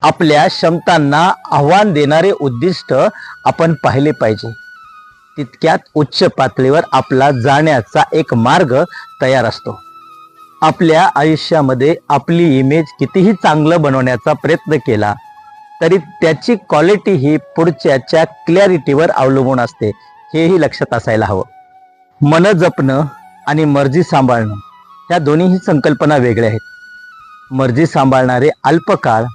आपल्या क्षमतांना आव्हान देणारे उद्दिष्ट आपण पाहिले पाहिजे. तितक्यात उच्च पातळीवर आपला जाण्याचा एक मार्ग तयार असतो. आपल्या आयुष्यामध्ये आपली इमेज कितीही चांगलं बनवण्याचा प्रयत्न केला तरी त्याची क्वालिटी ही पुढच्याच्या क्लॅरिटीवर अवलंबून असते, हेही लक्षात असायला हवं. मन जपणं आणि मर्जी सांभाळणं ह्या दोन्हीही संकल्पना वेगळ्या आहेत. मर्जी सांभाळणारे अल्पकाळ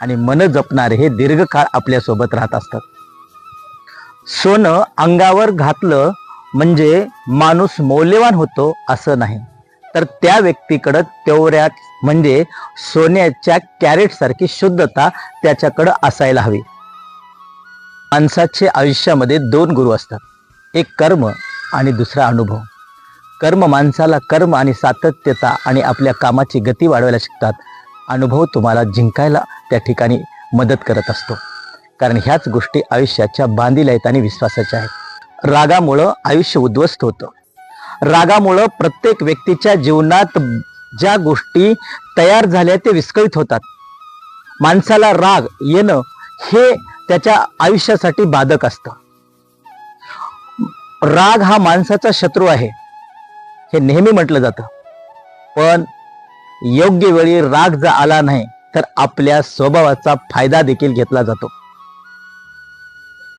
आणि मन जपणारे हे दीर्घकाळ आपल्यासोबत राहत असतात. सोनं अंगावर घातलं म्हणजे माणूस मौल्यवान होतो असं नाही, तर त्या व्यक्तीकडं तेवढ्याच म्हणजे सोन्याच्या कॅरेट सारखी शुद्धता त्याच्याकडं असायला हवी. माणसाच्या आयुष्यामध्ये दोन गुरु असतात, एक कर्म आणि दुसरा अनुभव. कर्म माणसाला कर्म आणि सातत्यता आणि आपल्या कामाची गती वाढवायला शिकतात. अनुभव तुम्हाला जिंकायला त्या ठिकाणी मदत करत असतो, कारण ह्याच गोष्टी आयुष्याच्या बांधील आहेत आणि विश्वासाच्या आहेत. रागामुळं आयुष्य उद्ध्वस्त होतं. रागामुळं प्रत्येक व्यक्तीच्या जीवनात ज्या गोष्टी तयार झाल्या ते विस्कळीत होतात. माणसाला राग येणं हे त्याच्या आयुष्यासाठी बाधक असतं. राग हा माणसाचा शत्रू आहे हे नेहमी म्हटलं जातं, पण योग्य वेळी राग जर आला नाही तर आपल्या स्वभावाचा फायदा देखील घेतला जातो.